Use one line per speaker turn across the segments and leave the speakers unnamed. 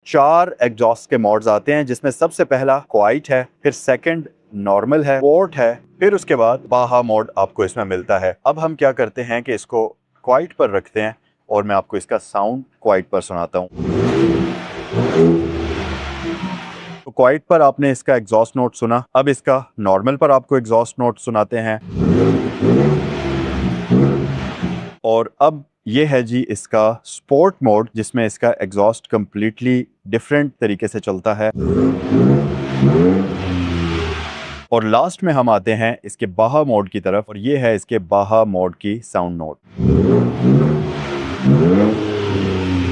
4 exhaust के modes आते हैं, जिसमें सबसे पहला क्वाइट है, फिर सेकंड नॉर्मल है, स्पोर्ट है, फिर उसके बाद बाहा मोड आपको इसमें मिलता है। अब हम क्या करते हैं कि इसको क्वाइट पर रखते हैं और मैं आपको इसका साउंड क्वाइट पर सुनाता हूँ। तो क्वाइट पर आपने इसका एग्जॉस्ट नोट सुना, अब इसका नॉर्मल पर आपको एग्जॉस्ट नोट सुनाते हैं। और अब ये है जी इसका स्पोर्ट मोड, जिसमें इसका एग्जॉस्ट कंप्लीटली डिफरेंट तरीके से चलता है। और लास्ट में हम आते हैं इसके बाहा मोड की तरफ, और ये है इसके बाहा मोड की साउंड नोट।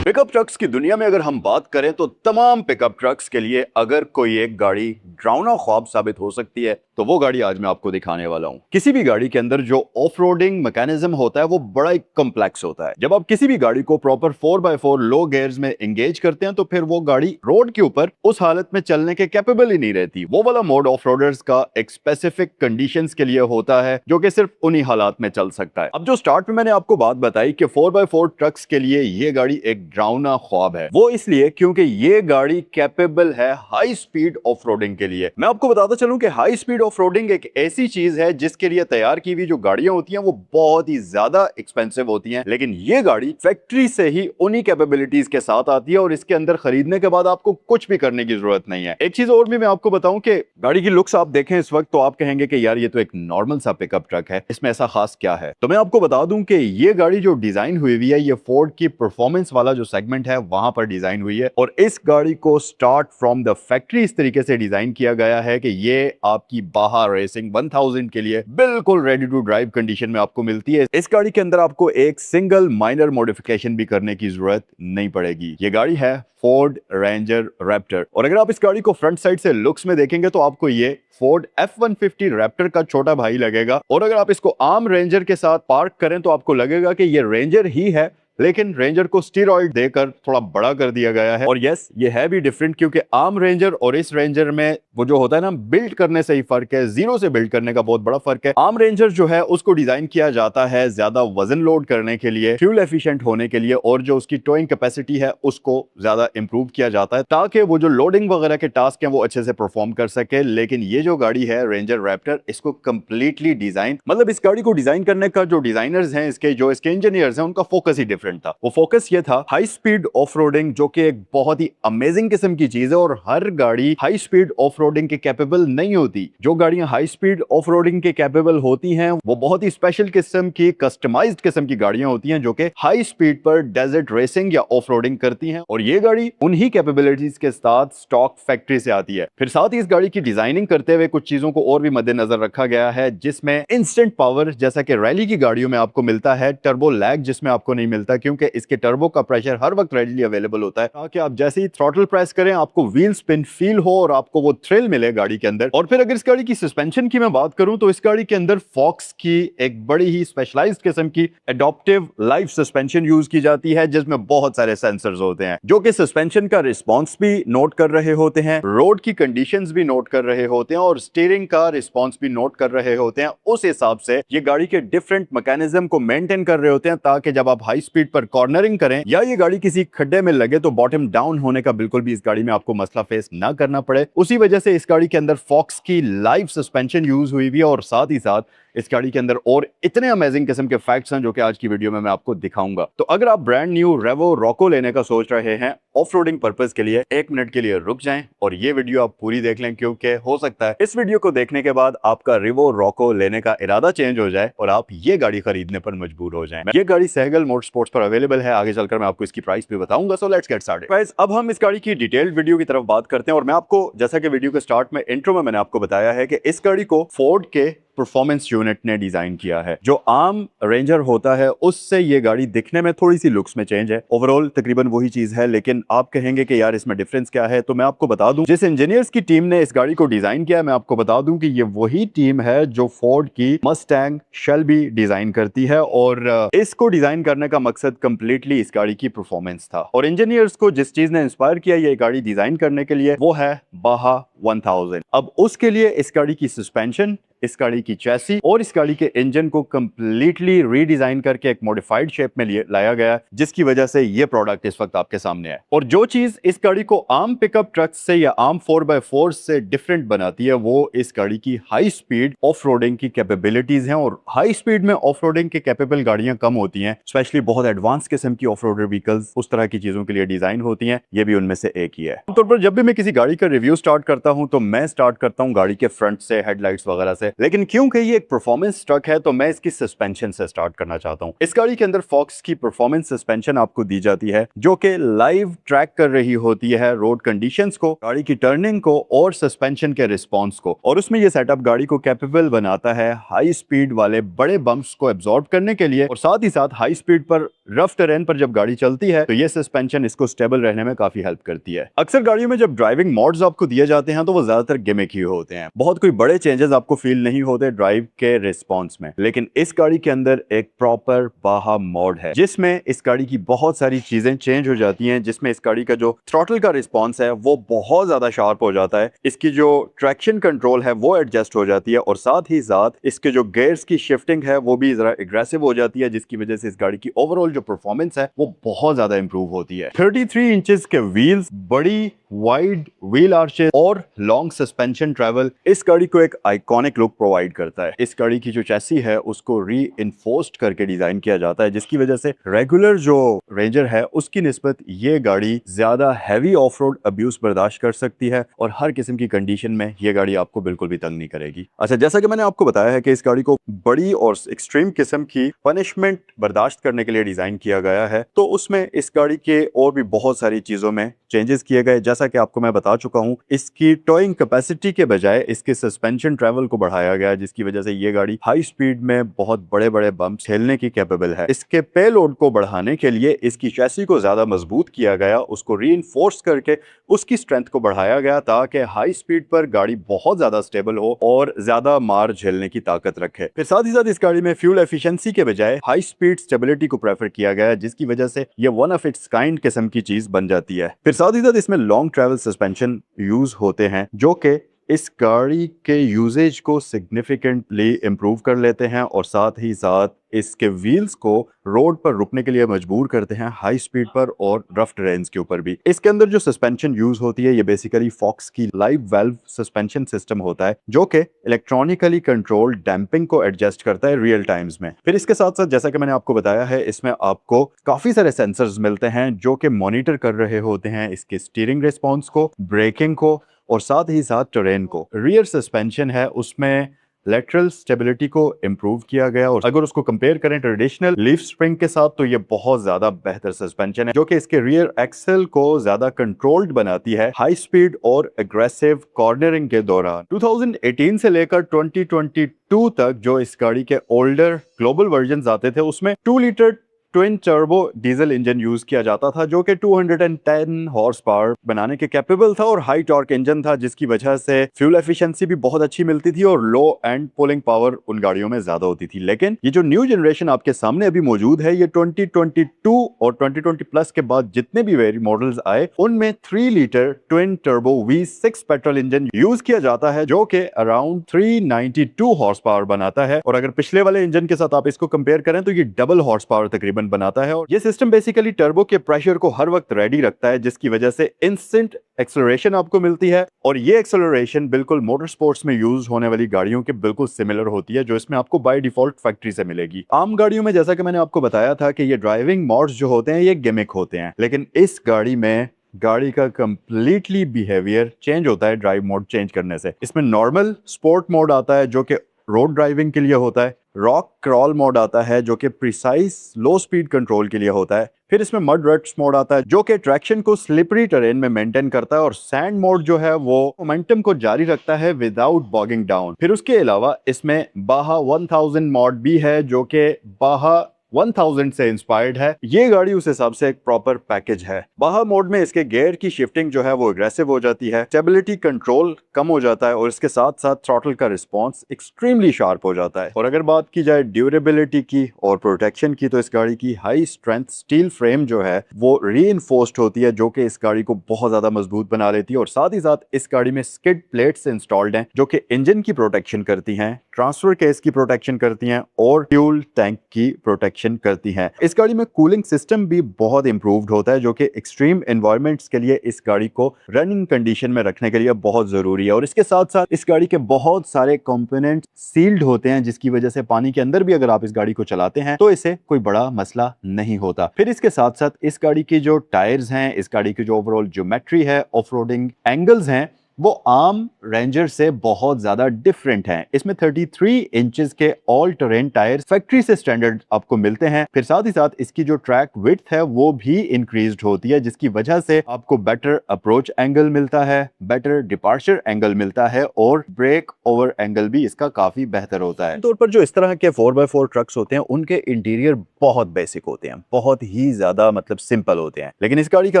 पिकअप ट्रक्स की दुनिया में अगर हम बात करें तो तमाम पिकअप ट्रक्स के लिए अगर कोई एक गाड़ी ड्राउना ख्वाब साबित हो सकती है तो वो गाड़ी आज मैं आपको दिखाने वाला हूं। किसी भी गाड़ी के अंदर जो ऑफ रोडिंग मैकेनिज्म होता है वो बड़ा ही कॉम्प्लेक्स होता है। जब आप किसी भी गाड़ी को प्रॉपर 4x4 लो गियर्स में एंगेज करते हैं तो फिर वो गाड़ी रोड के ऊपर उस हालत में चलने के कैपेबल ही नहीं रहती। वो वाला मोड ऑफ रोडर्स का एक स्पेसिफिक कंडीशंस के लिए होता है जो कि सिर्फ उन्हीं हालात में चल सकता है। अब जो स्टार्ट में मैंने आपको बात बताई कि 4x4 ट्रक्स के लिए ये गाड़ी एक ड्राउना ख्वाब है, वो इसलिए क्योंकि ये गाड़ी कैपेबल है हाई स्पीड ऑफ रोडिंग के लिए। मैं आपको बताता चलूं कि हाई स्पीड ऑफ रोडिंग एक ऐसी चीज है जिसके लिए तैयार की हुई जो गाड़ियां होती हैं वो बहुत ही ज्यादा एक्सपेंसिव होती हैं, लेकिन ये गाड़ी फैक्ट्री से ही उन्हीं कैपेबिलिटीज के साथ आती है और इसके अंदर खरीदने के बाद आपको कुछ भी करने की जरूरत नहीं है। एक चीज और भी मैं आपको बताऊं कि गाड़ी की लुक्स आप देखें इस वक्त तो आप कहेंगे कि यार ये तो एक नॉर्मल सा पिकअप ट्रक है, इसमें ऐसा खास क्या है। तो मैं आपको बता दूं कि ये गाड़ी जो डिजाइन हुई हुई है ये फोर्ड की परफॉर्मेंस वाला जो सेगमेंट है वहां पर डिजाइन हुई है, और इस गाड़ी को स्टार्ट फ्रॉम द फैक्ट्री इस तरीके से डिजाइन किया गया है कि ये आपकी बाहा रेसिंग 1000 के लिए बिल्कुल रेडी टू ड्राइव कंडीशन में आपको मिलती है। इस गाड़ी के अंदर आपको एक सिंगल माइनर मॉडिफिकेशन भी करने की जरूरत नहीं पड़ेगी। ये गाड़ी है फोर्ड रेंजर रैप्टर, और अगर आप इस गाड़ी को फ्रंट साइड से लुक्स में देखेंगे तो आपको ये फोर्ड F-150 रैप्टर का छोटा भाई लगेगा, और अगर आप इसको आर्म रेंजर के साथ पार्क करें तो आपको लगेगा कि ये रेंजर ही है, लेकिन रेंजर को स्टीरॉइड देकर थोड़ा बड़ा कर दिया गया है। और यस, ये है भी डिफरेंट क्योंकि आर्म रेंजर और इस रेंजर में वो जो होता है ना बिल्ड करने से ही फर्क है, जीरो से बिल्ड करने का बहुत बड़ा फर्क है। आर्म रेंजर जो है उसको डिजाइन किया जाता है ज्यादा वजन लोड करने के लिए, फ्यूल एफिशिएंट होने के लिए, और जो उसकी टोइंग कैपेसिटी है उसको ज्यादा इंप्रूव किया जाता है ताकि वो जो लोडिंग वगैरह के टास्क हैं वो अच्छे से परफॉर्म कर सके। लेकिन ये जो गाड़ी है रेंजर रैप्टर, इसको कंप्लीटली डिजाइन, मतलब इस गाड़ी को डिजाइन करने का जो डिजाइनर्स हैं, इसके इंजीनियर्स हैं, उनका फोकस ही डिफरेंट था। वो फोकस ये था हाई स्पीड ऑफ रोडिंग, जो कि एक बहुत ही अमेजिंग किस्म की चीज है, और हर गाड़ी हाई स्पीड ऑफ रोडिंग के कैपेबल नहीं होती। जो गाड़ियां हाई स्पीड ऑफ रोडिंग के कैपेबल होती हैं वो बहुत ही स्पेशल किस्म की कस्टमाइज्ड किस्म की गाड़ियां होती हैं जो कि हाई स्पीड पर डेजर्ट रेसिंग या ऑफ रोडिंग करती हैं, और ये गाड़ी उन्हीं कैपेबिलिटीज के साथ स्टॉक फैक्ट्री से आती है। फिर साथ ही इस गाड़ी की डिजाइनिंग करते हुए कुछ चीजों को और भी मद्देनजर रखा गया है, जिसमें इंस्टेंट पावर जैसा कि रैली की गाड़ियों में आपको मिलता है, टर्बो लैग जिसमें आपको नहीं मिलता क्योंकि इसके टर्बो का प्रेशर हर वक्त रेडीली अवेलेबल होता है, ताकि आप जैसे ही थ्रॉटल प्रेस करें आपको व्हील स्पिन फील हो और आपको वो थ्रिल मिले गाड़ी के अंदर। और फिर अगर इस गाड़ी की सस्पेंशन की मैं बात करूं तो इस गाड़ी के अंदर फॉक्स की एक बड़ी ही स्पेशलाइज्ड किस्म की एडॉप्टिव लाइव सस्पेंशन यूज की जाती है, जिसमें बहुत सारे सेंसर्स होते हैं जो कि सस्पेंशन का रिस्पॉन्स भी नोट कर रहे होते हैं, रोड की कंडीशंस भी नोट कर रहे होते हैं, और स्टीयरिंग का रिस्पॉन्स भी नोट कर रहे होते हैं। उस हिसाब से ये गाड़ी के डिफरेंट मैकेनिज्म को मेंटेन कर रहे होते हैं ताकि जब आप हाई स्पीड पर कॉर्नरिंग करें या ये गाड़ी किसी खड्डे में लगे तो बॉटम डाउन होने का बिल्कुल भी इस गाड़ी में आपको मसला फेस ना करना पड़े। उसी वजह से इस गाड़ी के अंदर फॉक्स की लाइव सस्पेंशन यूज हुई भी है, और साथ ही साथ इस गाड़ी के अंदर और इतने अमेजिंग किस्म के फैक्ट्स हैं जो कि आज की वीडियो में मैं आपको दिखाऊंगा। तो अगर आप ब्रांड न्यू रेवो रॉको लेने का सोच रहे हैं ऑफ रोडिंग पर्पज के लिए, 1 मिनट के लिए रुक जाएं और ये वीडियो आप पूरी देख लें, क्योंकि हो सकता है इस वीडियो को देखने के बाद आपका रेवो रॉको लेने का इरादा चेंज हो जाए और आप ये गाड़ी खरीदने पर मजबूर हो जाएं। ये गाड़ी सहगल मोटर स्पोर्ट्स पर अवेलेबल है, आगे चलकर मैं आपको इसकी प्राइस भी बताऊंगा। So let's get started guys. अब हम इस गाड़ी की डिटेल्ड वीडियो की तरफ बात करते हैं, और मैं आपको जैसा कि वीडियो के स्टार्ट में इंट्रो में मैंने आपको बताया है कि इस गाड़ी को फोर्ड के परफॉर्मेंस यूनिट ने डिजाइन किया है। जो आर्म रेंजर होता है उससे ये गाड़ी दिखने में थोड़ी सी लुक्स में चेंज है, ओवरऑल तकरीबन वही चीज है, लेकिन आप कहेंगे कि यार इसमें डिफरेंस क्या है। तो मैं आपको बता दूं, जिस इंजीनियर्स की टीम ने इस गाड़ी को डिजाइन किया है, मैं आपको बता दूं कि ये वही टीम है जो फोर्ड की मस्टैंग शेल्बी डिजाइन करती है, और इसको डिजाइन करने का मकसद कंप्लीटली इस गाड़ी की परफॉर्मेंस था। और इंजीनियर्स को जिस चीज ने इंस्पायर किया ये गाड़ी डिजाइन करने के लिए वो है बाहा 1000। अब उसके लिए इस गाड़ी की सस्पेंशन, इस गाड़ी की चैसी और इस गाड़ी के इंजन को कंप्लीटली रीडिजाइन करके एक मॉडिफाइड शेप में लाया गया, जिसकी वजह से ये प्रोडक्ट इस वक्त आपके सामने है। और जो चीज इस गाड़ी को आम पिकअप ट्रक से या आम 4x4 से डिफरेंट बनाती है वो इस गाड़ी की हाई स्पीड ऑफ रोडिंग की कैपेबिलिटीज हैं। और हाई स्पीड में ऑफ रोडिंग के कैपेबल गाड़ियां कम होती हैं, स्पेशली बहुत एडवांस किस्म की ऑफ रोडर व्हीकल्स उस तरह की चीजों के लिए डिजाइन होती हैं, ये भी उनमें से एक ही है। आमतौर पर जब भी मैं किसी गाड़ी का रिव्यू स्टार्ट करता हूं तो मैं स्टार्ट करता हूं गाड़ी के फ्रंट से, हेडलाइट्स वगैरह से, लेकिन क्योंकि ये एक परफॉर्मेंस ट्रक है तो मैं इसकी सस्पेंशन से स्टार्ट करना चाहता हूं। इस गाड़ी के अंदर फॉक्स की परफॉर्मेंस सस्पेंशन आपको दी जाती है जो कि लाइव ट्रैक कर रही होती है रोड कंडीशंस को, गाड़ी की टर्निंग को और सस्पेंशन के रिस्पॉन्स को। और उसमें यह सेटअप गाड़ी को कैपेबल बनाता है हाई स्पीड वाले बड़े बम्प्स को एब्जॉर्ब करने के लिए, और साथ ही साथ हाई स्पीड पर रफ टेरेन पर जब गाड़ी चलती है तो ये सस्पेंशन इसको स्टेबल रहने में काफी हेल्प करती है। अक्सर गाड़ियों में जब ड्राइविंग मोड्स आपको दिए जाते हैं तो वो ज्यादातर गिमिक ही होते हैं, बहुत कोई बड़े चेंजेस आपको फील नहीं होते ड्राइव के रिस्पॉन्स में। लेकिन इस गाड़ी के अंदर एक प्रॉपर बाहा मोड है जिसमें इस गाड़ी की बहुत सारी चीजें चेंज हो जाती हैं, जिसमें इस गाड़ी का जो थ्रॉटल का रिस्पॉन्स है वो बहुत ज्यादा शार्प हो जाता है, इसकी जो ट्रैक्शन कंट्रोल है वो एडजस्ट हो जाती है, और साथ ही साथ इसके जो गियर्स की शिफ्टिंग है वो भी जरा एग्रेसिव हो जाती है, जिसकी वजह से इस गाड़ी की ओवरऑल जो परफॉर्मेंस है वो बहुत ज्यादा इंप्रूव होती है। 33 इंचेस के व्हील्स, बड़ी वाइड व्हील आर्चेस और लॉन्ग सस्पेंशन ट्रैवल इस गाड़ी को एक आइकॉनिक लुक प्रोवाइड करता है। इस गाड़ी की जो चैसी है उसको रीइंफोर्स्ड करके डिजाइन किया जाता है, जिसकी वजह से रेगुलर जो रेंजर है उसकी निस्बत ये गाड़ी ज्यादा हैवी ऑफ रोड अब्यूज बर्दाश्त कर सकती है, और हर किस्म की कंडीशन में ये गाड़ी आपको बिल्कुल भी तंग नहीं करेगी। अच्छा, जैसा कि मैंने आपको बताया है कि इस गाड़ी को बड़ी और एक्सट्रीम किस्म की पनिशमेंट बर्दाश्त करने के लिए डिजाइन किया गया है, तो उसमें इस गाड़ी के और भी बहुत सारी चीजों में चेंजेस किए गए। जैसा कि आपको मैं बता चुका हूं, इसकी टोइंग कैपेसिटी के बजाय इसके सस्पेंशन ट्रैवल को बढ़ाया गया, जिसकी वजह से ये गाड़ी हाई स्पीड में बहुत बड़े बड़े बम्प झेलने की कैपेबल है। इसके पेलोड को बढ़ाने के लिए इसकी चैसी को ज्यादा मजबूत किया गया, उसको रीइंफोर्स करके उसकी स्ट्रेंथ को बढ़ाया गया ताकि हाई स्पीड पर गाड़ी बहुत ज्यादा स्टेबल हो और ज्यादा मार झेलने की ताकत रखे। फिर साथ ही साथ इस गाड़ी में फ्यूल एफिशिएंसी के बजाय हाई स्पीड स्टेबिलिटी को प्रेफर किया गया, जिसकी वजह से ये वन ऑफ इट्स काइंड किस्म की चीज बन जाती है। फिर साथ ही साथ इसमें लॉन्ग ट्रैवल सस्पेंशन यूज होते हैं जो कि इस गाड़ी के यूजेज को सिग्निफिकेंटली इंप्रूव कर लेते हैं, और साथ ही साथ इसके व्हील्स को रोड पर रुकने के लिए मजबूर करते हैं हाई स्पीड पर और रफ टेरेन्स के ऊपर भी। इसके अंदर जो सस्पेंशन यूज होती है ये बेसिकली फॉक्स की लाइव वाल्व सस्पेंशन सिस्टम होता है जो कि इलेक्ट्रॉनिकली कंट्रोल्ड डैम्पिंग को एडजस्ट करता है रियल टाइम्स में। फिर इसके साथ साथ जैसा कि मैंने आपको बताया है, इसमें आपको काफी सारे सेंसर्स मिलते हैं जो कि मॉनिटर कर रहे होते हैं इसके स्टीयरिंग रिस्पॉन्स को, ब्रेकिंग को और साथ ही साथ टेरेन को। रियर सस्पेंशन है उसमें लेटरल स्टेबिलिटी को इंप्रूव किया गया, और अगर उसको कंपेयर करें ट्रेडिशनल लीफ स्प्रिंग के साथ तो ये बहुत ज्यादा बेहतर सस्पेंशन है जो कि इसके रियर एक्सेल को ज्यादा कंट्रोल्ड बनाती है हाई स्पीड और एग्रेसिव कॉर्नरिंग के दौरान। 2018 से लेकर 2022 तक जो इस गाड़ी के ओल्डर ग्लोबल वर्जन आते थे उसमें 2 litre twin turbo diesel engine use किया जाता था जो कि 210 हॉर्स पावर बनाने के कैपेबल था और हाई टॉर्क इंजन था, जिसकी वजह से फ्यूल एफिशिएंसी भी बहुत अच्छी मिलती थी और लो एंड पुलिंग पावर उन गाड़ियों में ज्यादा होती थी। लेकिन ये जो न्यू जनरेशन आपके सामने अभी मौजूद है, ये 2022 और 2020 प्लस के बाद जितने भी वेरी मॉडल्स आए उनमें 3 litre twin turbo V6 petrol engine use किया जाता है जो कि अराउंड 392 हॉर्स पावर बनाता है, और अगर पिछले वाले इंजन के साथ आप इसको कंपेयर करें तो ये डबल हॉर्स पावर तकरीबन बनाता है। और ये सिस्टम बेसिकली टर्बो के प्रेशर को हर वक्त रेडी रखता है, जिसकी वजह से इंस्टेंट एक्सेलरेशन आपको मिलती है, और ये एक्सेलरेशन बिल्कुल मोटर स्पोर्ट्स में यूज होने वाली गाड़ियों के बिल्कुल सिमिलर होती है जो इसमें आपको बाय डिफॉल्ट फैक्ट्री से मिलेगी। आम गाड़ियों में जैसा कि मैंने आपको बताया था कि ये ड्राइविंग मोड्स जो होते हैं ये गिमिक होते हैं, लेकिन इस गाड़ी में गाड़ी का कंप्लीटली बिहेवियर चेंज होता है ड्राइव मोड चेंज करने से। इसमें नॉर्मल स्पोर्ट मोड आता है जो कि रोड ड्राइविंग के लिए होता है, रॉक क्रॉल मोड आता है जो कि प्रिसाइज लो स्पीड कंट्रोल के लिए होता है, फिर इसमें मड रट्स मोड आता है जो कि ट्रैक्शन को स्लिपरी टेरेन में मेंटेन करता है, और सैंड मोड जो है वो मोमेंटम को जारी रखता है विदाउट बॉगिंग डाउन। फिर उसके अलावा इसमें बाहा 1000 मोड भी है जो कि बाहा 1000 से इंस्पायर्ड है। ये गाड़ी उस हिसाब से एक प्रॉपर पैकेज है। बाहर मोड में इसके गियर की शिफ्टिंग जो है वो एग्रेसिव हो जाती है, स्टेबिलिटी कंट्रोल कम हो जाता है और इसके साथ साथ थ्रॉटल का रिस्पॉन्स एक्सट्रीमली शार्प हो जाता है। और अगर बात की जाए ड्यूरेबिलिटी की और प्रोटेक्शन की, तो इस गाड़ी की हाई स्ट्रेंथ स्टील फ्रेम जो है वो रीइंफोर्स्ड होती है, जो कि इस गाड़ी को बहुत ज्यादा मजबूत बना लेती है। और साथ ही साथ इस गाड़ी में स्किड प्लेट्स इंस्टॉल्ड हैं जो कि इंजन की प्रोटेक्शन करती हैं, ट्रांसफर केस की प्रोटेक्शन करती हैं और फ्यूल टैंक की प्रोटेक्शन करती हैं। इस गाड़ी में कूलिंग सिस्टम भी बहुत इंप्रूव्ड होता है, जो कि एक्सट्रीम एनवायरनमेंट्स के लिए इस गाड़ी को रनिंग कंडीशन में रखने के लिए बहुत जरूरी है। और इसके साथ साथ इस गाड़ी के बहुत सारे कंपोनेंट सील्ड होते हैं, जिसकी वजह से पानी के अंदर भी अगर आप इस गाड़ी को चलाते हैं तो इसे कोई बड़ा मसला नहीं होता। फिर इसके साथ साथ इस गाड़ी की जो टायर्स हैं, इस गाड़ी की जो ओवरऑल ज्योमेट्री है, ऑफ रोडिंग एंगल्स हैं, वो आम रेंजर से बहुत ज्यादा डिफरेंट हैं। इसमें 33 इंचेस के ऑल टेरेन टायर्स फैक्ट्री से स्टैंडर्ड आपको मिलते हैं। फिर साथ ही साथ इसकी जो ट्रैक विड्थ है वो भी इंक्रीज्ड होती है, जिसकी वजह से आपको बेटर अप्रोच एंगल मिलता है, बेटर डिपार्चर एंगल मिलता है और ब्रेक ओवर एंगल भी इसका काफी बेहतर होता है। तौर पर जो इस तरह के 4x4 ट्रक्स होते हैं उनके इंटीरियर बहुत बेसिक होते हैं, बहुत ही ज्यादा मतलब सिंपल होते हैं। लेकिन इस गाड़ी का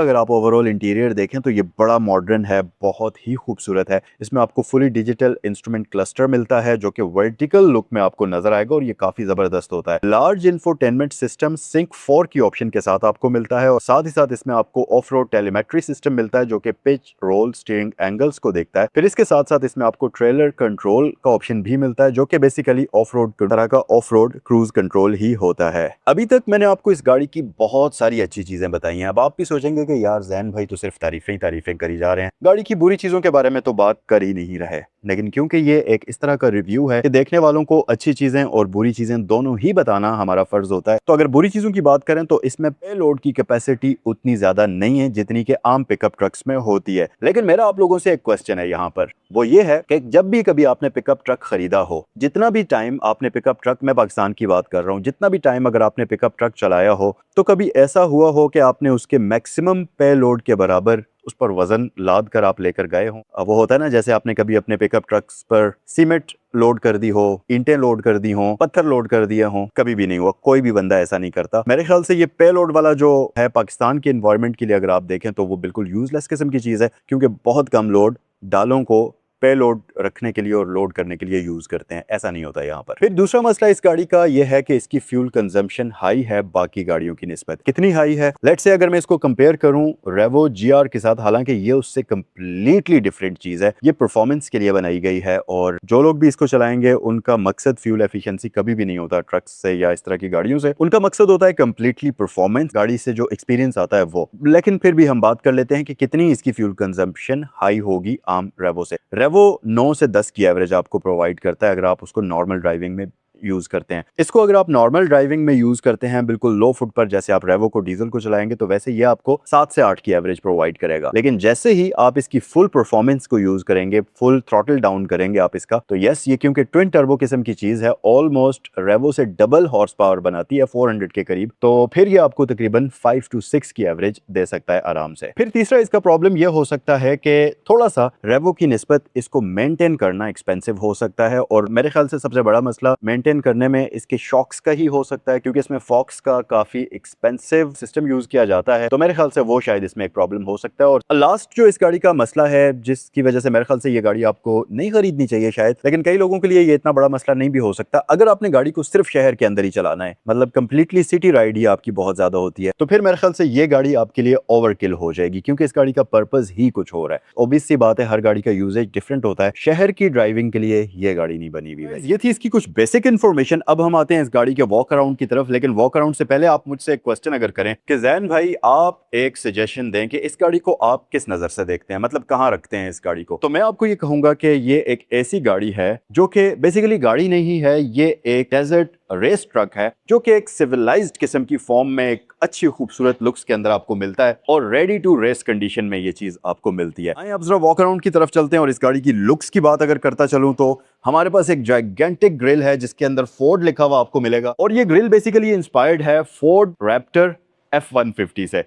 अगर आप ओवरऑल इंटीरियर देखें तो ये बड़ा मॉडर्न है, बहुत ही खूबसूरत है। इसमें आपको फुली डिजिटल इंस्ट्रूमेंट क्लस्टर मिलता है जो कि वर्टिकल लुक में आपको नजर आएगा और ये काफी जबरदस्त होता है। लार्ज इंफोटेनमेंट सिस्टम सिंक 4 की ऑप्शन के साथ आपको मिलता है और साथ ही साथ इसमें आपको ऑफ रोड टेलीमेट्री सिस्टम मिलता है जो कि पिच, रोल, स्टीयरिंग एंगल्स को देखता है। फिर इसके साथ साथ इसमें आपको ट्रेलर कंट्रोल का ऑप्शन भी मिलता है जो कि बेसिकली ऑफ रोड तरह का ऑफ रोड क्रूज कंट्रोल ही होता है। अभी तक मैंने आपको इस गाड़ी की बहुत सारी अच्छी चीजें बताई हैं। अब आप भी सोचेंगे कि यार जैन भाई तो सिर्फ तारीफें ही तारीफें करी जा रहे हैं, गाड़ी की बुरी चीजों के बारे में तो बात कर ही नहीं रहे। लेकिन क्योंकि ये एक इस तरह का रिव्यू है कि देखने वालों को अच्छी चीजें और बुरी चीजें दोनों ही बताना हमारा फर्ज होता है, तो अगर बुरी चीजों की बात करें तो इसमें पेलोड की कैपेसिटी उतनी ज्यादा नहीं है जितनी कि आम पिकअप ट्रक्स में होती है। लेकिन मेरा आप लोगों से एक क्वेश्चन है यहाँ पर, वो ये है कि जब भी कभी आपने पिकअप ट्रक खरीदा हो, जितना भी टाइम आपने पिकअप ट्रक, मैं पाकिस्तान की बात कर रहा हूँ, जितना भी टाइम अगर आपने पिकअप ट्रक चलाया हो, तो कभी ऐसा हुआ हो कि आपने उसके मैक्सिमम पेलोड के बराबर उस पर वजन लाद कर आप लेकर गए हो? अब वो होता है ना, जैसे आपने कभी अपने पिकअप ट्रक्स पर सीमेंट लोड कर दी हो, ईंटें लोड कर दी हो, पत्थर लोड कर दिए हो, कभी भी नहीं हुआ। कोई भी बंदा ऐसा नहीं करता। मेरे ख्याल से ये पे लोड वाला जो है पाकिस्तान के एनवायरनमेंट के लिए अगर आप देखें तो वो बिल्कुल यूजलेस किस्म की चीज है, क्योंकि बहुत कम लोड डालों को पे लोड रखने के लिए और लोड करने के लिए यूज करते हैं। ऐसा नहीं होता यहाँ पर। फिर दूसरा मसला इस गाड़ी का यह है कि इसकी फ्यूल कंजम्पशन हाई है बाकी गाड़ियों की निस्बत। कितनी हाई है? लेट्स से अगर मैं इसको कंपेयर करूं रेवो जीआर के साथ, हालांकि ये उससे कंप्लीटली डिफरेंट चीज है, ये परफॉर्मेंस के लिए बनाई गई है और जो लोग भी इसको चलाएंगे उनका मकसद फ्यूल एफिशिएंसी कभी भी नहीं होता ट्रक्स से या इस तरह की गाड़ियों से। उनका मकसद होता है कंप्लीटली परफॉर्मेंस, गाड़ी से जो एक्सपीरियंस आता है वो। लेकिन फिर भी हम बात कर लेते हैं कि कितनी इसकी फ्यूल कंजम्पशन हाई होगी आम रेवो से। रेवो 9 से 10 की एवरेज आपको प्रोवाइड करता है अगर आप उसको नॉर्मल ड्राइविंग में यूज करते हैं। इसको अगर आप नॉर्मल ड्राइविंग में यूज करते हैं बिल्कुल लो फुट पर, जैसे आप रेवो को डीजल को चलाएंगे, तो वैसे ये आपको 7 से 8 की एवरेज प्रोवाइड करेगा। लेकिन जैसे ही आप इसकी फुल परफॉर्मेंस को यूज करेंगे, फुल थ्रॉटल डाउन करेंगे आप इसका, तो यस, ये क्योंकि ट्विन टर्बो किस्म की चीज है, ऑलमोस्ट रेवो से डबल हॉर्स पावर बनाती है, 400 के करीब, तो फिर ये आपको तकरीबन 5 to 6 की एवरेज दे सकता है आराम से। फिर तीसरा इसका प्रॉब्लम यह हो सकता है कि थोड़ा सा रेवो की निस्बत इसको मेंटेन करना एक्सपेंसिव हो सकता है, और मेरे ख्याल से सबसे बड़ा मसला मेंटेन करने में इसके शॉक्स का ही हो सकता है, क्योंकि इसमें फॉक्स का काफी एक्सपेंसिव सिस्टम यूज किया जाता है, तो मेरे ख्याल से वो शायद इसमें एक प्रॉब्लम हो सकता है। और लास्ट जो इस गाड़ी का मसला है, जिसकी वजह से मेरे ख्याल से ये गाड़ी आपको नहीं खरीदनी चाहिए शायद, लेकिन कई लोगों के लिए ये इतना बड़ा मसला नहीं भी हो सकता, अगर आपने गाड़ी को सिर्फ शहर के अंदर ही चलाना है, मतलब कंप्लीटली सिटी राइड ही आपकी बहुत ज्यादा होती है, तो फिर मेरे ख्याल से ये गाड़ी आपके लिए ओवरकिल हो जाएगी, क्योंकि इस गाड़ी का पर्पस ही कुछ हो रहा है। ऑब्वियस सी बात है, हर गाड़ी का यूजेज डिफरेंट होता है, शहर की ड्राइविंग के लिए ये गाड़ी नहीं बनी हुई है। ये थी इसकी कुछ बेसिक इन्फॉर्मेशन। अब हम आते हैं इस गाड़ी के वॉक अराउंड की तरफ, लेकिन वॉक अराउंड से पहले आप मुझसे एक क्वेश्चन अगर करें कि जैन भाई आप एक सजेशन दें कि इस गाड़ी को आप किस नजर से देखते हैं, मतलब कहां रखते हैं इस गाड़ी को, तो मैं आपको ये कहूंगा कि ये एक ऐसी गाड़ी है जो कि बेसिकली गाड़ी नहीं है, ये एक डेजर्ट रेस ट्रक है जो कि एक सिविलाइज्ड किस्म की फॉर्म में एक अच्छी खूबसूरत लुक्स के अंदर आपको मिलता है और रेडी टू रेस कंडीशन में ये चीज आपको मिलती है। आइए अब जरा वॉक अराउंड की तरफ चलते हैं, और इस गाड़ी की लुक्स की बात अगर करता चलूं तो हमारे पास एक जाइगेंटिक ग्रिल है जिसके अंदर फोर्ड लिखा हुआ आपको मिलेगा, और ये ग्रिल बेसिकली इंस्पायर्ड है फोर्ड रैप्टर F-150 से।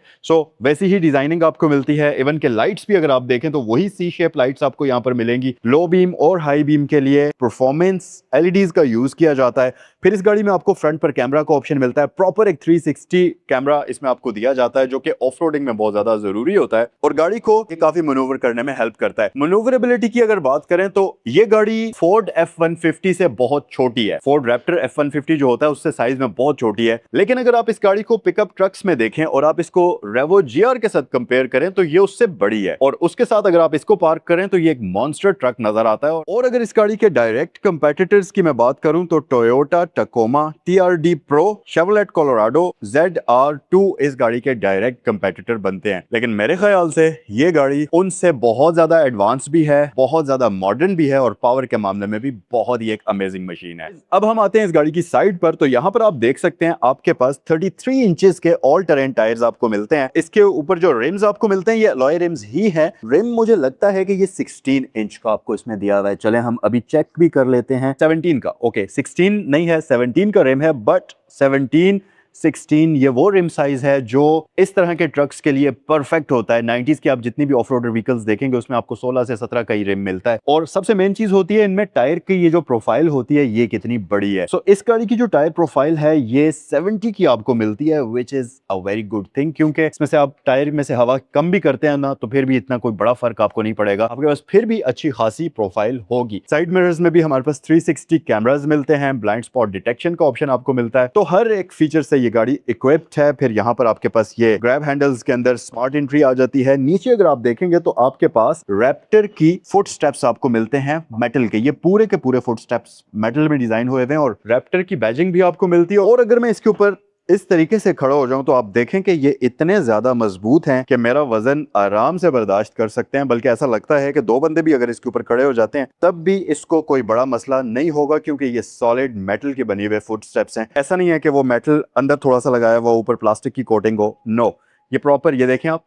वैसी ही डिजाइनिंग आपको मिलती है। इवन के लाइट्स भी अगर आप देखें तो वही सी शेप लाइट्स आपको यहाँ पर मिलेंगी। लो बीम और हाई बीम के लिए परफॉर्मेंस एलईडीज का यूज किया जाता है। फिर इस गाड़ी में आपको फ्रंट पर कैमरा का ऑप्शन मिलता है। प्रॉपर एक 360 कैमरा इसमें आपको दिया जाता है, जो कि ऑफ रोडिंग में बहुत ज्यादा जरूरी होता है और गाड़ी को ये काफी मनूवर करने में हेल्प करता है। मनूवरेबिलिटी की अगर बात करें तो ये गाड़ी फोर्ड F-150 से बहुत छोटी है। फोर्ड रैप्टर F-150 जो होता है उससे साइज में बहुत छोटी है। लेकिन अगर आप इस गाड़ी को पिकअप ट्रक्स में देखें और आप इसको रेवो GR के साथ कंपेयर करें तो ये उससे बड़ी है, और उसके साथ अगर आप इसको पार्क करें तो ये एक मॉन्स्टर ट्रक नजर आता है। और अगर इस गाड़ी के डायरेक्ट कंपेटिटर्स की मैं बात करूं तो Toyota Tacoma, TRD Pro, Chevrolet Colorado, ZR2 इस गाड़ी के डायरेक्ट कंपेटिटर बनते हैं। लेकिन मेरे ख्याल से ये गाड़ी उनसे बहुत ज्यादा एडवांस भी है, बहुत ज्यादा मॉडर्न भी है और पावर के मामले में भी बहुत ही एक अमेजिंग मशीन है। अब हम आते हैं इस गाड़ी की साइड पर, तो यहाँ पर आप देख सकते हैं आपके पास 33 इंचेस के ऑल टेरेन टायर्स आपको मिलते हैं। इसके ऊपर जो रिम्स आपको मिलते हैं ये अलॉय रिम्स ही है। रिम मुझे लगता है कि ये 16 इंच का आपको इसमें दिया हुआ है। चले हम अभी चेक भी कर लेते हैं। 17 का, ओके 16 नहीं है 17 का रिम है, बट 17 16 ये वो रिम साइज है जो इस तरह के ट्रक्स के लिए परफेक्ट होता है। 90s की आप जितनी भी ऑफ रोडर व्हीकल्स देखेंगे उसमें आपको 16 से 17 का ही रिम मिलता है। और सबसे मेन चीज होती है इनमें टायर की ये जो प्रोफाइल होती है ये कितनी बड़ी है। इस गाड़ी की जो टायर प्रोफाइल है ये 70 की आपको मिलती है, which is a very good thing, क्योंकि इसमें से आप टायर में से हवा कम भी करते हैं ना तो फिर भी इतना कोई बड़ा फर्क आपको नहीं पड़ेगा, आपके पास फिर भी अच्छी खासी प्रोफाइल होगी। साइड मिरर्स में भी हमारे पास 360 कैमरास मिलते हैं, ब्लाइंड स्पॉट डिटेक्शन का ऑप्शन आपको मिलता है। तो हर एक फीचर से ये गाड़ी इक्विप्ड है। फिर यहाँ पर आपके पास ये ग्रैब हैंडल्स के अंदर स्मार्ट एंट्री आ जाती है। नीचे अगर आप देखेंगे तो आपके पास रैप्टर की फुट स्टेप्स आपको मिलते हैं मेटल के। ये पूरे के पूरे फुट स्टेप्स मेटल में डिजाइन हुए हैं और रैप्टर की बैजिंग भी आपको मिलती है। और अगर मैं इसके ऊपर इस तरीके से खड़ा हो जाऊं तो आप देखें कि ये इतने ज्यादा मजबूत हैं कि मेरा वजन आराम से बर्दाश्त कर सकते हैं, बल्कि ऐसा लगता है कि दो बंदे भी अगर इसके ऊपर खड़े हो जाते हैं तब भी इसको कोई बड़ा मसला नहीं होगा, क्योंकि ये सॉलिड मेटल के बने हुए फुट स्टेप्स हैं। ऐसा नहीं है कि वो मेटल अंदर थोड़ा सा लगाया हुआ ऊपर प्लास्टिक की कोटिंग हो, नो, ये प्रॉपर, ये देखें आप,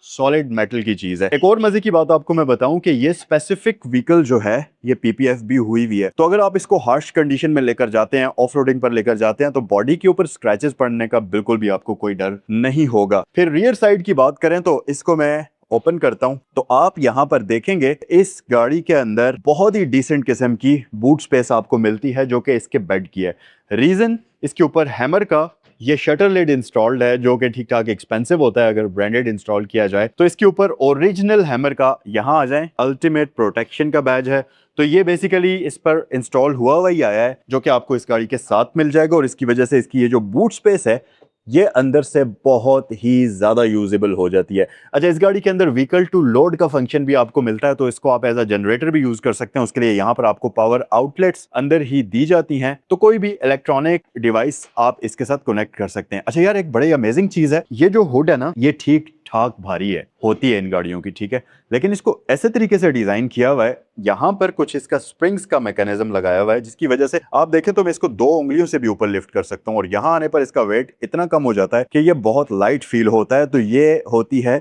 सॉलिड मेटल की चीज है। एक और मजे की बात आपको मैं बताऊं कि ये स्पेसिफिक व्हीकल जो है ये PPF भी हुई हुई है। तो अगर आप इसको हार्श कंडीशन में लेकर जाते हैं, ऑफ रोडिंग पर लेकर जाते हैं, तो बॉडी के ऊपर स्क्रैचेस पड़ने का बिल्कुल भी आपको कोई डर नहीं होगा। फिर रियर साइड की बात करें तो इसको मैं ओपन करता हूं तो आप यहां पर देखेंगे इस गाड़ी के अंदर बहुत ही डिसेंट किस्म की बूट स्पेस आपको मिलती है जो कि इसके बेड की है। रीजन, इसके ऊपर हैमर का ये शटर लिड इंस्टॉल्ड है जो कि ठीक ठाक एक्सपेंसिव होता है अगर ब्रांडेड इंस्टॉल किया जाए। तो इसके ऊपर ओरिजिनल हैमर का, यहाँ आ जाए, अल्टीमेट प्रोटेक्शन का बैज है। तो ये बेसिकली इस पर इंस्टॉल हुआ ही आया है जो कि आपको इस गाड़ी के साथ मिल जाएगा, और इसकी वजह से इसकी ये जो बूट स्पेस है ये अंदर से बहुत ही ज्यादा यूजेबल हो जाती है। अच्छा, इस गाड़ी के अंदर व्हीकल टू लोड का फंक्शन भी आपको मिलता है, तो इसको आप एज अ जनरेटर भी यूज कर सकते हैं। उसके लिए यहाँ पर आपको पावर आउटलेट्स अंदर ही दी जाती हैं, तो कोई भी इलेक्ट्रॉनिक डिवाइस आप इसके साथ कनेक्ट कर सकते हैं। अच्छा यार, एक बड़ी अमेजिंग चीज है, ये जो हुड है ना ये ठीक ठाक भारी है, होती है इन गाड़ियों की, ठीक है, लेकिन इसको ऐसे तरीके से डिजाइन किया हुआ है, यहाँ पर कुछ इसका स्प्रिंग्स का मैकेनिज्म लगाया हुआ है जिसकी वजह से आप देखें तो मैं इसको 2 उंगलियों से भी ऊपर लिफ्ट कर सकता हूँ, और यहाँ आने पर इसका वेट इतना कम हो जाता है कि ये बहुत लाइट फील होता है। तो ये होती है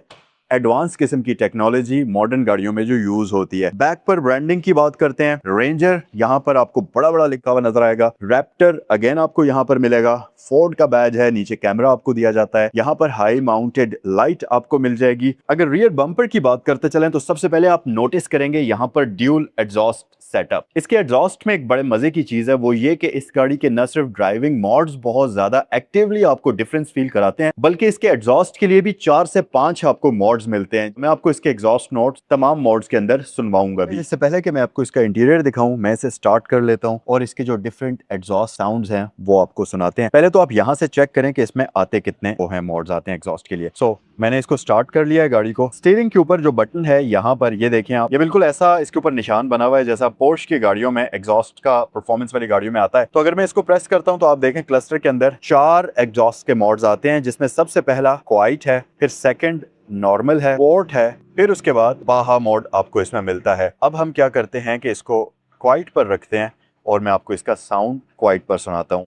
एडवांस किस्म की टेक्नोलॉजी मॉडर्न गाड़ियों में जो यूज होती है। बैक पर ब्रांडिंग की बात करते हैं, रेंजर यहाँ पर आपको बड़ा बड़ा लिखा हुआ नजर आएगा, रैप्टर अगेन आपको यहाँ पर मिलेगा, फोर्ड का बैज है, नीचे कैमरा आपको दिया जाता है, यहाँ पर हाई माउंटेड लाइट आपको मिल जाएगी। अगर रियर बम्पर की बात करते चलें तो सबसे पहले आप नोटिस करेंगे यहाँ पर ड्यूल एग्जॉस्ट सेटअप। इसके एग्जॉस्ट में एक बड़े मजे की चीज है वो ये कि इस गाड़ी के न सिर्फ ड्राइविंग मॉड्स बहुत ज्यादा एक्टिवली आपको डिफरेंस फील कराते हैं, बल्कि इसके एग्जॉस्ट के लिए भी 4 से 5 आपको मॉड्स मिलते हैं। मैं आपको इसके एग्जॉस्ट नोट्स तमाम मॉड्स के अंदर सुनवाऊंगा भी। इससे पहले कि मैं आपको इसका इंटीरियर दिखाऊं, मैं इसे स्टार्ट कर लेता हूं और इसके जो डिफरेंट एग्जॉस्ट साउंड्स हैं वो आपको सुनाते हैं। पहले तो आप यहां से चेक करें कि इसमें आते कितने वो हैं मॉड्स आते हैं एग्जॉस्ट के लिए। मैंने इसको स्टार्ट कर लिया है गाड़ी को। स्टीयरिंग के ऊपर जो बटन है यहाँ पर ये देखें आप, ये बिल्कुल ऐसा इसके ऊपर निशान बना हुआ है जैसा पोर्श की गाड़ियों में एग्जॉस्ट का परफॉर्मेंस वाली गाड़ियों में आता है। तो अगर मैं इसको प्रेस करता हूँ तो आप देखें क्लस्टर के अंदर 4 एग्जॉस्ट के मॉड्स आते हैं, जिसमें सबसे पहला क्वाइट है, फिर सेकंड नॉर्मल है, स्पोर्ट है, फिर उसके बाद बाहा मोड आपको इसमें मिलता है। अब हम क्या करते हैं कि इसको क्वाइट पर रखते हैं और मैं आपको इसका साउंड क्वाइट पर सुनाता हूँ।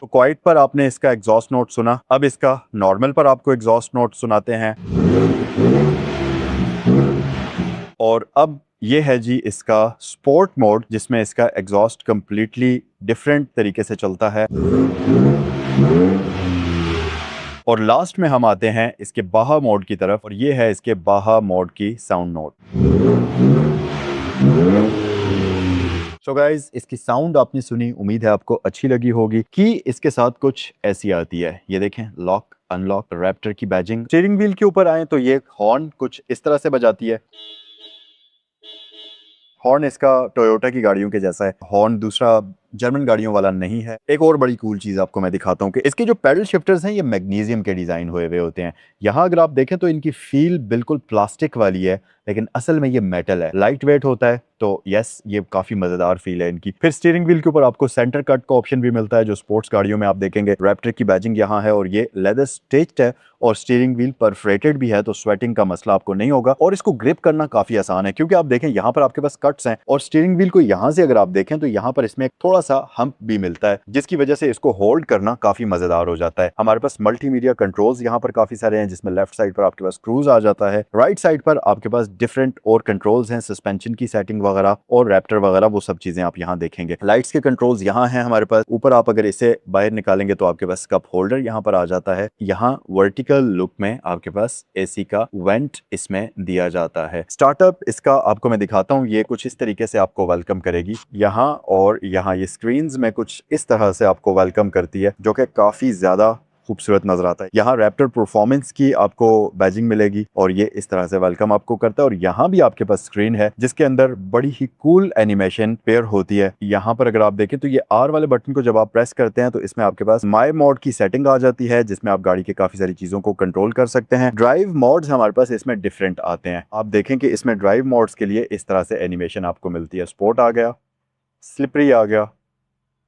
तो क्वाइट पर आपने इसका एग्जॉस्ट नोट सुना, अब इसका नॉर्मल पर आपको एग्जॉस्ट नोट सुनाते हैं, और अब ये है जी इसका स्पोर्ट मोड, जिसमें इसका एग्जॉस्ट कंप्लीटली डिफरेंट तरीके से चलता है। और लास्ट में हम आते हैं इसके बाहा मोड की तरफ, और ये है इसके बाहा मोड की साउंड नोट। सो गाइज, इसकी साउंड आपने सुनी, उम्मीद है आपको अच्छी लगी होगी। कि इसके साथ कुछ ऐसी आती है, ये देखें, लॉक अनलॉक, रैप्टर की बैजिंग। स्टीयरिंग व्हील के ऊपर आए तो ये हॉर्न कुछ इस तरह से बजाती है। हॉर्न इसका टोयोटा की गाड़ियों के जैसा है, हॉर्न दूसरा जर्मन गाड़ियों वाला नहीं है। एक और बड़ी कूल चीज आपको मैं दिखाता हूँ कि इसके जो पैडल शिफ्टर्स हैं ये मैग्नीशियम के डिजाइन हुए हुए होते हैं। यहाँ अगर आप देखें तो इनकी फील बिल्कुल प्लास्टिक वाली है, लेकिन असल में ये मेटल है, लाइट वेट होता है। तो यस, ये काफी मजेदार फील है इनकी। फिर स्टीयरिंग व्हील के ऊपर आपको सेंटर कट का ऑप्शन भी मिलता है, जो स्पोर्ट्स गाड़ियों में आप देखेंगे। रैप्टर की बैजिंग यहाँ है और ये लेदर स्टिच्ड है, और स्टीयरिंग व्हील परफोरेटेड भी है, तो स्वेटिंग का मसला आपको नहीं होगा। और इसको ग्रिप करना काफी आसान है, क्योंकि आप देखें यहाँ पर आपके पास कट्स हैं, और स्टीयरिंग व्हील को यहाँ से अगर आप देखें तो यहाँ पर इसमें थोड़ा सा हम्प भी मिलता है, जिसकी वजह से इसको होल्ड करना काफी मजेदार हो जाता है। हमारे पास मल्टीमीडिया कंट्रोल्स यहाँ पर काफी सारे हैं, जिसमें लेफ्ट साइड पर आपके पास क्रूज आ जाता है, राइट साइड पर आपके पास डिफरेंट और कंट्रोल्स हैं, सस्पेंशन की सेटिंग वगैरह और रैप्टर वगैरह, वो सब चीजें आप यहाँ देखेंगे। लाइट्स के कंट्रोल्स यहाँ हैं हमारे पास। ऊपर आप अगर इसे बाहर निकालेंगे तो आपके पास कप होल्डर यहाँ पर आ जाता है। यहाँ वर्टिकल लुक में आपके पास एसी का वेंट इसमें दिया जाता है। स्टार्टअप इसका आपको मैं दिखाता हूँ, ये कुछ इस तरीके से आपको वेलकम करेगी यहाँ, और यहाँ ये स्क्रीन्स में कुछ इस तरह से आपको वेलकम करती है, जो कि काफी ज्यादा खूबसूरत नजर आता है। यहाँ रैप्टर परफॉर्मेंस की आपको बैजिंग मिलेगी, और ये इस तरह से वेलकम आपको करता है। और यहाँ भी आपके पास स्क्रीन है, जिसके अंदर बड़ी ही कूल एनिमेशन पेयर होती है। यहाँ पर अगर आप देखें तो ये आर वाले बटन को जब आप प्रेस करते हैं तो इसमें आपके पास माई मोड की सेटिंग आ जाती है, जिसमें आप गाड़ी के काफी सारी चीजों को कंट्रोल कर सकते हैं। ड्राइव मोड्स हमारे पास इसमें डिफरेंट आते हैं। आप देखें कि इसमें ड्राइव मोड्स के लिए इस तरह से एनिमेशन आपको मिलती है। स्पोर्ट आ गया, स्लिपरी आ गया,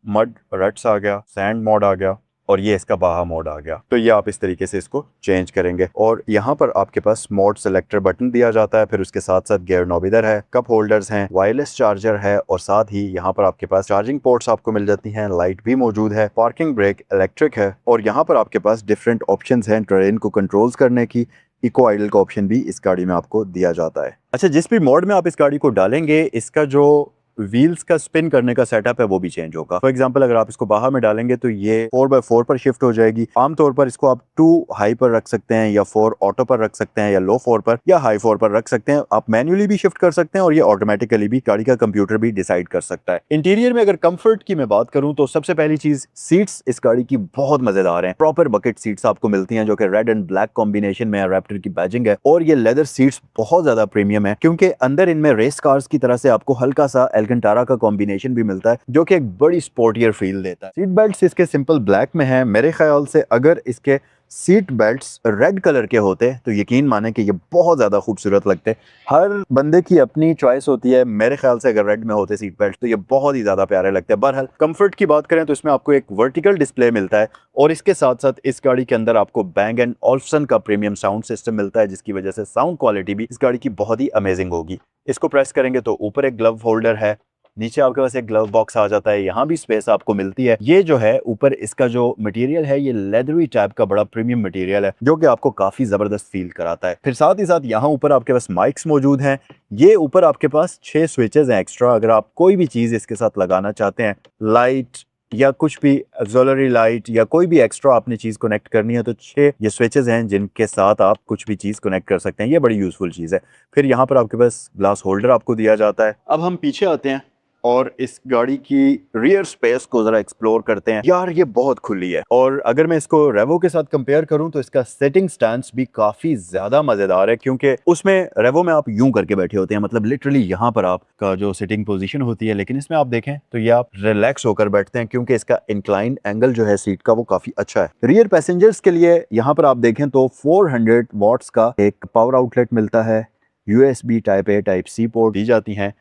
मड रट्स आ गया, सैंड मोड आ गया, और ये इसका बाहा मोड आ गया। तो ये आप इस तरीके से इसको चेंज करेंगे। और यहाँ पर आपके पास मोड सेलेक्टर बटन दिया जाता है, फिर उसके साथ साथ गियर नॉब इधर है, कप होल्डर्स हैं, वायरलेस चार्जर है, और साथ ही यहाँ पर आपके पास चार्जिंग पोर्ट्स आपको मिल जाती हैं, लाइट भी मौजूद है, पार्किंग ब्रेक इलेक्ट्रिक है, और यहाँ पर आपके पास डिफरेंट ऑप्शंस हैं ट्रेन को कंट्रोल्स करने की। इको आइडल का ऑप्शन भी इस गाड़ी में आपको दिया जाता है। अच्छा, जिस भी मोड में आप इस गाड़ी को डालेंगे, इसका जो व्हील्स का स्पिन करने का सेटअप है वो भी चेंज होगा। फॉर एग्जांपल, अगर आप इसको बाहर में डालेंगे तो ये 4x4 पर शिफ्ट हो जाएगी। आमतौर पर इसको आप 2 हाई पर रख सकते हैं, या 4 ऑटो पर रख सकते हैं, या लो 4 पर, या हाई 4 पर रख सकते हैं। आप मैन्युअली भी शिफ्ट कर सकते हैं, और ये ऑटोमेटिकली भी गाड़ी का कंप्यूटर भी डिसाइड कर सकता है। इंटीरियर में अगर कंफर्ट की मैं बात करूं तो सबसे पहली चीज, सीट्स इस गाड़ी की बहुत मजेदार हैं। प्रॉपर बकेट सीट्स आपको मिलती हैं, जो कि रेड एंड ब्लैक कॉम्बिनेशन में रैप्टर की बैजिंग है, और ये लेदर सीट्स बहुत ज्यादा प्रीमियम है, क्योंकि अंदर इनमें रेस कार्स की तरह से आपको हल्का सा एल्कंटारा का कॉम्बिनेशन भी मिलता है, जो कि एक बड़ी स्पोर्टियर फील देता है। सीट बेल्ट्स इसके सिंपल ब्लैक में है। मेरे ख्याल से अगर इसके सीट बेल्ट्स रेड कलर के होते तो यकीन माने कि ये बहुत ज्यादा खूबसूरत लगते। हर बंदे की अपनी चॉइस होती है। मेरे ख्याल से अगर रेड में होते सीट बेल्ट तो ये बहुत ही ज्यादा प्यारे लगते हैं। बहरहाल, कंफर्ट की बात करें तो इसमें आपको एक वर्टिकल डिस्प्ले मिलता है, और इसके साथ साथ इस गाड़ी के अंदर आपको बैंग एंड ऑल्फसन का प्रीमियम साउंड सिस्टम मिलता है, जिसकी वजह से साउंड क्वालिटी भी इस गाड़ी की बहुत ही अमेजिंग होगी। इसको प्रेस करेंगे तो ऊपर एक ग्लव होल्डर है, नीचे आपके पास एक ग्लव बॉक्स आ जाता है, यहाँ भी स्पेस आपको मिलती है। ये जो है ऊपर इसका जो मटेरियल है, ये लेदरी टाइप का बड़ा प्रीमियम मटेरियल है, जो कि आपको काफी जबरदस्त फील कराता है। फिर साथ ही साथ यहाँ ऊपर आपके पास माइक्स मौजूद हैं। ये ऊपर आपके पास 6 स्विचेस हैं एक्स्ट्रा। अगर आप कोई भी चीज इसके साथ लगाना चाहते हैं, लाइट या कुछ भी ऑक्सिलरी लाइट या कोई भी एक्स्ट्रा आपने चीज कनेक्ट करनी है, तो 6 ये स्विचेस हैं जिनके साथ आप कुछ भी चीज कनेक्ट कर सकते हैं। ये बड़ी यूजफुल चीज है। फिर यहाँ पर आपके पास ग्लास होल्डर आपको दिया जाता है। अब हम पीछे आते हैं और इस गाड़ी की रियर स्पेस को जरा एक्सप्लोर करते हैं। यार, ये बहुत खुली है, और अगर मैं इसको रेवो के साथ कंपेयर करूं तो इसका सेटिंग स्टैंस भी काफी ज्यादा मजेदार है, क्योंकि उसमें रेवो में आप यूं करके बैठे होते हैं, मतलब लिटरली यहाँ पर आपका जो सिटिंग पोजीशन होती है, लेकिन इसमें आप देखें तो ये आप रिलैक्स होकर बैठते हैं, क्योंकि इसका इंक्लाइन एंगल जो है सीट का वो काफी अच्छा है। रियर पैसेंजर्स के लिए यहाँ पर आप देखें तो 400 वॉट्स का एक पावर आउटलेट मिलता है, USB type A type C port दी जाती हैं,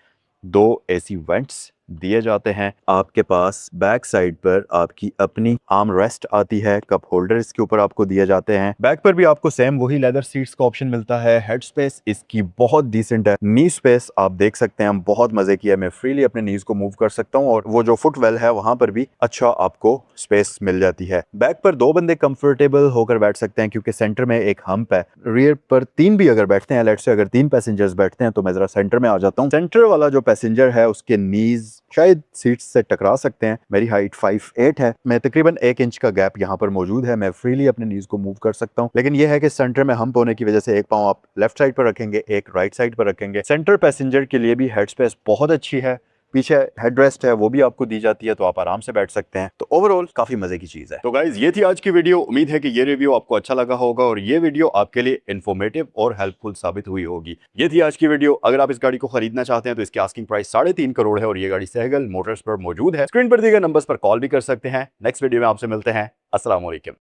2 AC वेंट्स दिए जाते हैं। आपके पास बैक साइड पर आपकी अपनी आर्म रेस्ट आती है, कप होल्डर इसके ऊपर आपको दिए जाते हैं। बैक पर भी आपको सेम वही लेदर सीट्स का ऑप्शन मिलता है। हेड स्पेस इसकी बहुत डिसेंट है। नी स्पेस आप देख सकते हैं, हम बहुत मजे किया, मैं फ्रीली अपने नीज को मूव कर सकता हूँ और वो जो फुट वेल है वहां पर भी अच्छा आपको स्पेस मिल जाती है। बैक पर 2 बंदे कंफर्टेबल होकर बैठ सकते हैं क्योंकि सेंटर में एक हम्प है। रियर पर 3 भी अगर बैठते हैं, लेट्स से अगर 3 पैसेंजर्स बैठते हैं तो मैं जरा सेंटर में आ जाता हूँ। सेंटर वाला जो पैसेंजर है उसके नीज शायद सीट से टकरा सकते हैं। मेरी हाइट 5'8" है, मैं तकरीबन 1 इंच का गैप यहाँ पर मौजूद है, मैं फ्रीली अपने नीज को मूव कर सकता हूँ। लेकिन यह है कि सेंटर में हम्प होने की वजह से एक पाँव आप लेफ्ट साइड पर रखेंगे, एक राइट साइड पर रखेंगे। सेंटर पैसेंजर के लिए भी हेड स्पेस बहुत अच्छी है, पीछे हेडरेस्ट है वो भी आपको दी जाती है, तो आप आराम से बैठ सकते हैं। तो ओवरऑल काफी मजे की चीज है। तो गाइज ये थी आज की वीडियो। उम्मीद है कि ये रिव्यू आपको अच्छा लगा होगा और ये वीडियो आपके लिए इन्फॉर्मेटिव और हेल्पफुल साबित हुई होगी। ये थी आज की वीडियो। अगर आप इस गाड़ी को खरीदना चाहते हैं तो इसकी आस्किंग प्राइस 3.5 करोड़ है और ये गाड़ी सहगल मोटर्स पर मौजूद है। स्क्रीन पर दिए गए नंबर्स पर कॉल भी कर सकते हैं। नेक्स्ट वीडियो में आपसे मिलते हैं। अस्सलाम वालेकुम।